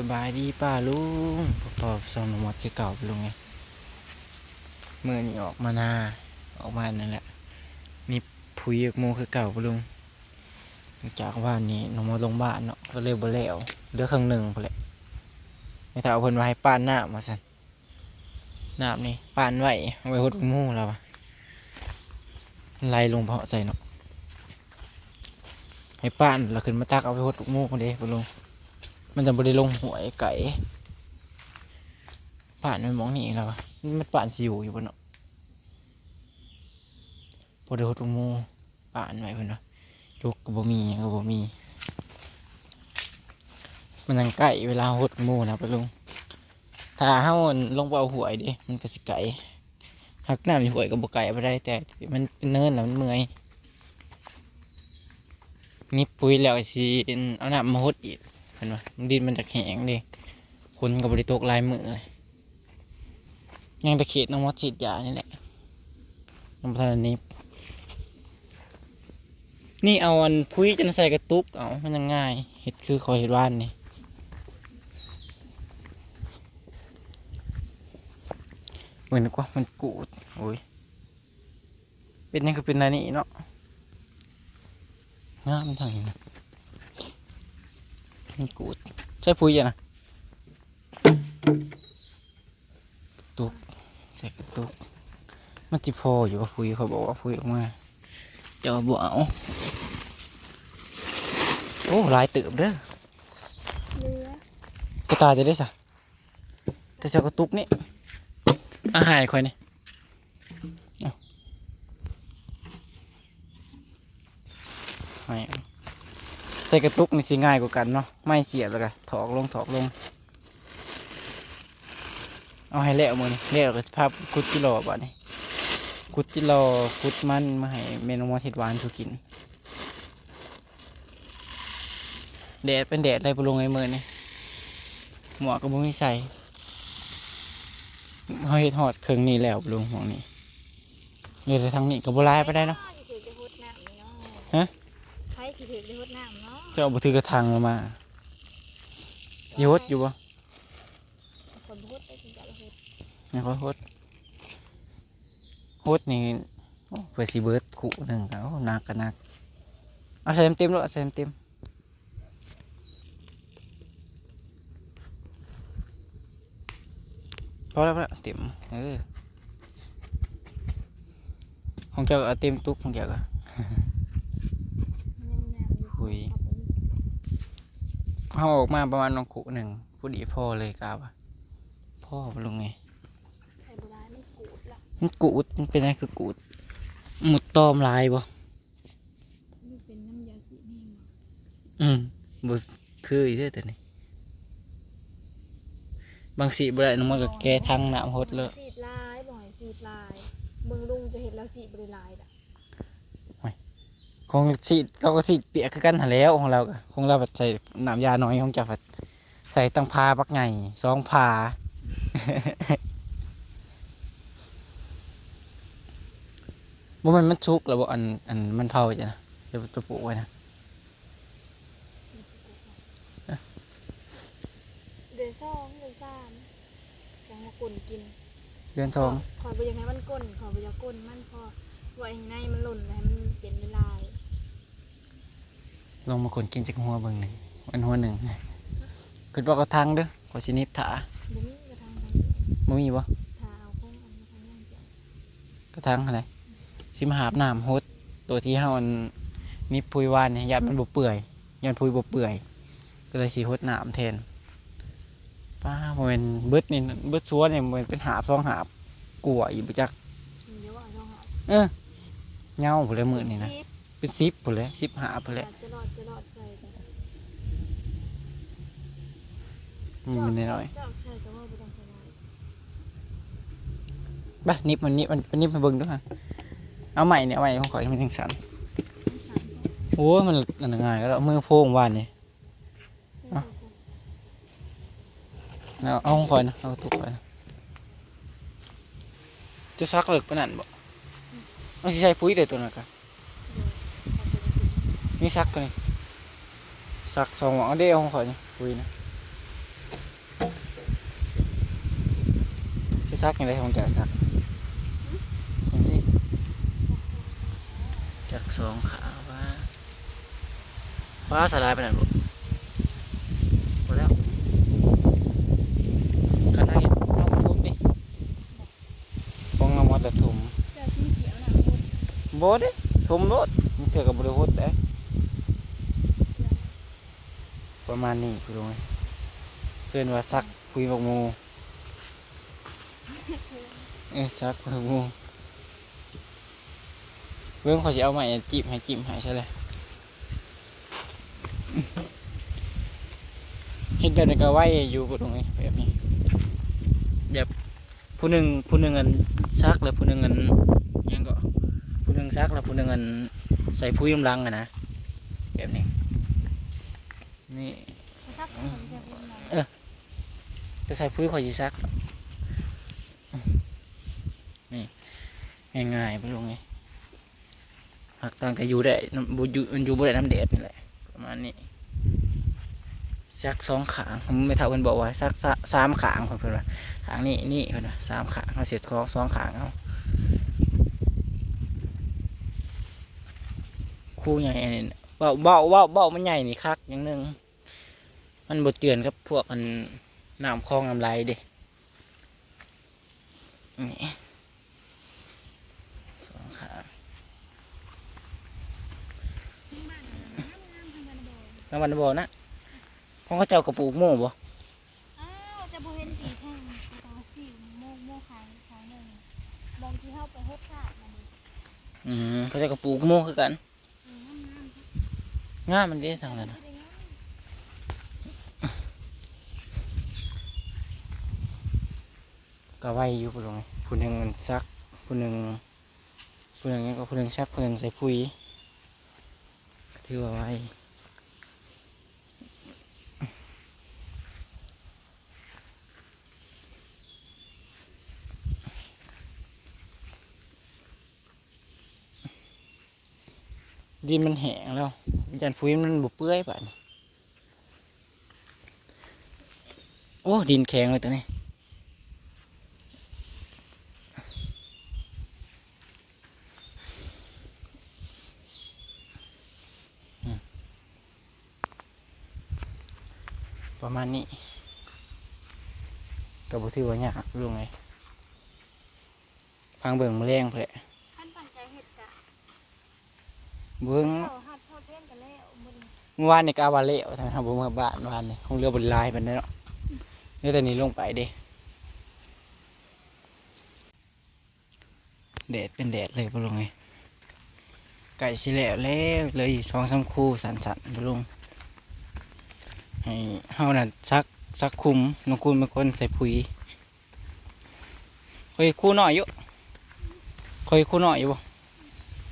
สบายดีป้าลุงพอสอนหมดคือเก่าไปลุงไงเมื่อนี้ออกมาหน้าออกมานั่นแหละมีผุยโมคือเก่าไปลุงจากว่านี้น้องมาลงบ้านเนาะก็เลยบ่แล้วเดือครึ่งหนึ่งพอแหละไม่ถ้าเอาเพิ่นไว้ให้ป้านหน้ามาสั่นหน้านี่ป้านไว้เอาไว้หดหมูแล้วไล่ลงเพาะใส่เนาะให้ป้านแล้วขึ้นมาตักเอาไปหดหมูคนเดียวไปลุงมันจะบ่ได้ลงหวยไก่ป่านมันมองนี่แล้วมันป่านสิอยู่บนเนาะพอเดือดมูป่านไว้เพิ่นเนาะลูกก็บ่มีก็บ่มีมันยังไก่เวลาหดมูนะไปลุงถ้าเฮาลงไปเอาหวยดิมันก็สิไก่หักน้ำในหวยก็บ่ไก่ไปได้แต่มันเป็นเนินแล้วมันเมื่อยนี่ปุ๋ยแล้วสิเอาน้ำมาหดอีกเห็นป่ะดินมันจะแห้งดิคนก็บ่ได้ตกลายมือเลยยังตะเข็ดน้องมดฉีดยานี่แหละน้ำพันนี้นี่เอาอันพุ้ยจะใส่กระตุกเอามันยังง่ายเห็ดคือคอยเห็ดว่านนี่เหมือนกว่ามันกูดโอ้ยเป็นยังคือเป็นอะไรนี่เนาะง่ามันทางนี้นะมันกูดใช่พุ้ยอ่ะนะตุกใส่กระตุกมันจิพออยู่ว่าพุ้ยเขาบอกว่าพุ้ยออกมาจะเอาบ่เอาโอ้ลายเติบเด้อกระตายจะได้สะจะเจ้ากระตุกนี่อาหารคอยนี่ไม่ใส่กระตุกนี่สิง่ายกว่ากันเนาะไม่เสียบแล้วกันถอกลงเอาให้เละมือนี่เละแล้วก็ภาพคุดจิโร่บ่นี่คุดจิโร่คุดมันมาให้เมนูมาเห็ดหวานชูกินแดดเป็นแดดอะไรปลงไอ้มือนี่หมวกก็บ่มีใส่เขาเห็ดหอดเครื่องนี้แล้วปลงหมวกนี้เดี๋ยวทางนี้ก็บ่ลายไปได้เนาะฮะใครสิถือได้หดน้ำเนาะเจ้าบ่ถือกระถางลงมาสิหดอยู่บ่คนหดได้จริงจังหดนี่เขาหดนี่เพื่อสิเบิดขู่หนึ่งเขาหนักกันนักเอาใส่เต็มแล้วใส่เต็มพอแล้วเต็มของเจ้าเอาเต็มตุ๊กของเจ้าก็คุยเขาออกมาประมาณน้องขู่หนึ่งผู้ดีพ่อเลยกล่าวพ่อลงไงมันกูดมันเป็นอะไรคือกูดหมุดตอมลายบ่เป็นน้ำยาสีนี่บ่คืออีเด้อแต่นี่บางสีบ่ได้น้องมันก็แก้ทางน้ำหดเลยสีลายบ่อยสีลายเบิ่งลุงจะเห็นแล้วสีบ่ได้ลายด่ะของสีเราก็สีเปียกคือกันหาแล้วของเราแบบใส่น้ำยาน้อยของเจ้าผัดใส่ตั้งพาปักไง2 พาบ่มันชุกแล้วบ่อันมันเผาจ้ะเดี๋ยวตัวปลูกไว้นะเดือน2เดือน3ยังมากุนกินเดือน2ขอไปยังไงมันก้นขอไปยังก้นมันพอไว้ในมันหล่นให้มันเป็นลายลงมาคนกินจากหัวเบิ่งหนึ่งมันหัวหนึ่งขึ้นบอกกระทังเด้อขอชินิบถาบุ้มกระทางบ่มีบ่ถาเอาข้องอันมาทำย่างเกี่ยวกระทังอะไรสิมาหาบน้ำฮดตัวที่เฮามีพุยวานเนี่ยยันมันบ่เปื่อยยันพุยบ่เปื่อยก็เลยสิฮดน้ำแทนป้าบ่เป็นเบิดนี่เบิดซัวเนี่ยบ่เป็นหาบ2 หาบกลัวอีกบ่จักเงาพุ่นเลยมื้อนี่นะเป็น10พุ่นเลย10 หาบพุ่นเลยจะรอดใส่มันน้อยใช่แต่ว่าไม่ต้องใส่ลายบ้านิบมันนิบมาเบิ่งด้วยฮะเอาใหม่เนี่ยเอาใหม่ของข่อยมันจังสันโอ้มันง่ายก็แล้วมือโพ่งวานนี่เอาของข่อยนะเอาตุกข่อยจะซักเลิกปะนั่นบ่มันสิใช้ปุ๋ยเด็ดตัวนั้นกันนี่ซักตัวนี้ซัก2 หม้อเดียวของข่อยนี่ปุ๋ยนะ ซักยังไงของเจ้าซักจังสิจากสองขาว่าสลายไปไหนบ่หมดแล้วคันให้น้องทุบนี่ของน้องวัดละถุม เจ้าที่เขียวน่ะหมด บ่เด้ถุมรถมันเกิดกับบริโภคแต่ประมาณนี้พี่น้องเพื่อนว่าซักคุยบักโมซักคุยบักโมเรื่องเขาจะเอาใหม่จิ้มให้ใช่เลยเห็นแบบนี้ก็ไว้อยู่พี่น้องแบบนี้แบบผู้หนึ่งอันซักแล้วผู้หนึ่งอันยังก็ผู้หนึ่งซักแล้วผู้หนึ่งอันใส่พุ้ยกำลังอะนะแบบนี้นี่ ซักให้ผมจะพูดมา จะใส่พุ้ยคอยจีซักนี่ง่ายๆไปลงไงหักต่างแต่อยู่ได้อยู่บ่ได้น้ำเด็ดนี่แหละประมาณนี้ซัก2 ขางผมไม่เท่ากันบอกว่าซัก3 ขางเพื่อนว่าขางนี่เพื่อนว่า3 ขางเอาเสร็จของ2 ขางเอาคู่ใหญ่อันนี้เบามันใหญ่นี่คักอย่างหนึงมันบดเตือนกับพวกอันน้ำคลองน้ำไหลเด้นี่2 ขาง ทั้งบ้านน่ะงามๆทั้งบ้านบ่ น้ำมันบ่อนะเพราะเขาเจ้ากระปลูกโม่บ่ อ้าวจะบ่เห็นสีแท่งตาสิโมขายหนึงบางทีเฮาไปเฮ็ดชาติมาดิ เขาเจ้ากระปลูกโม่คือกัน งาม ง่ามันได้ทางนั้น ๆ น่ะ สิได้งาม ก็ไว้อยู่ปลงผู้หนึ่งซักผู้หนึ่งก็ผู้หนึ่งซักผู้หนึ่งใส่ปุ๋ยถือว่าไว้ดินมันแห้งแล้วยันปุ๋ยมันบุเปื่อยป่ะนี่โอ้ดินแข็งเลยตัวนี้ประมาณนี้ก็บ่ถือว่ายากลุงไงพังเบิ่งแมลงเพื่อ ขั้นตั้งใจเฮ็ดกะ เบิ่ง เช้าหัดทอดเล่นกันแล้วมื้อนี้ เมื่อวานนี่ก็เอาวาเละทำเมื่อบ้านวานนี่คงเรือบนลายมันเนาะเนื้อแต่นี้ลงไปเด้แดดเป็นแดดเลยปะลุงไงไก่สิแล้วเลย2-3 คู่สันปะลุงให้เฮานั่นซักคุมน้องคุณเป็นคนใส่ปุ๋ยเคยคู่น้อยอยู่บ่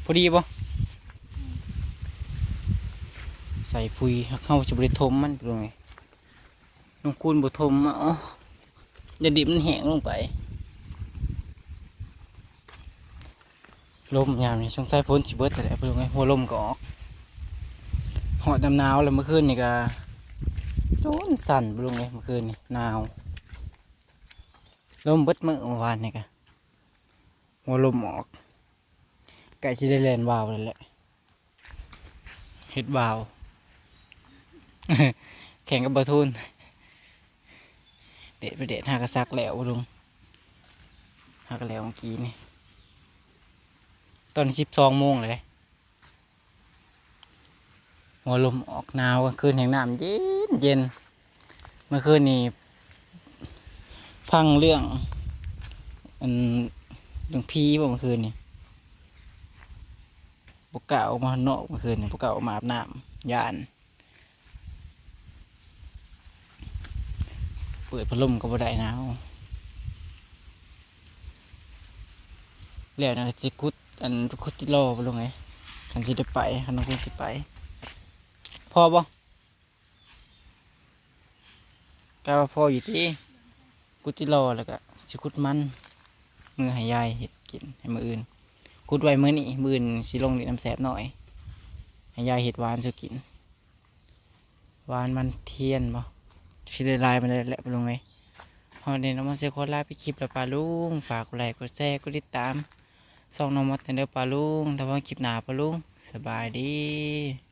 พอดีบ่ใส่ปุ๋ยเข้าจะบริทมมันปะลุงไงน้องคุณบ่ทมอ๋ออย่าดิบมันแห้งลงไปลมยามนี่ช่วงใส่พ้นสิเบิดแต่ละปะลุงไงหัวลมก็ออกหอดหนาวแล้วเมื่อคืนนี่ก็โจนสั่นปะลุงไงเมื่อคืนนี่หนาวลมเบิดมื้อเมื่อวานนี่ก็หัวลมออกไก่สิได้แล่นวาวเลยแหละเฮ็ดวาว แข่งกับบะทุนเด็ดไปเด็ดหากระซักแล้วลุงหากระแล้วเมื่อกี้นี่ตอน12 โมงเลยหัวลมออกหนาวกลางคืนแห่งน้ำเย็นเมื่อคืนนี้พังเรื่องพีบ่เมื่อคืนนี่ปกเก่าออกมาข้างนอกเมื่อคืนนี่ปกเก่าออกมาอาบน้ำยานเปิดพัดลมก็บ่ได้หนาวแล้วนะสิกุดคุดที่รอไปลงไงคันสิได้ไปคันน้องคุณสิไปพอบ่กล้าว่าพออยู่ที่กุดที่รอแล้วก็สิกุดมันมือให้ยายเห็ดกินให้มืออื่นกุดไว้มื้อนี้มื้ออื่นสิลงนี่น้ำแสบหน่อยให้ยายเห็ดหวานสิกินหวานมันเทียนบ่สิได้ลายมันได้แหละไปลงไง พอเดนน้องมอสเซโคลาไปคลิปแล้วปลาลุงฝากกดไลค์กดแชร์กดติดตามส่องน้องมอสเตนเดอร์ปลาลุงแต่ว่าคลิปหนาปลาลุงสบายดี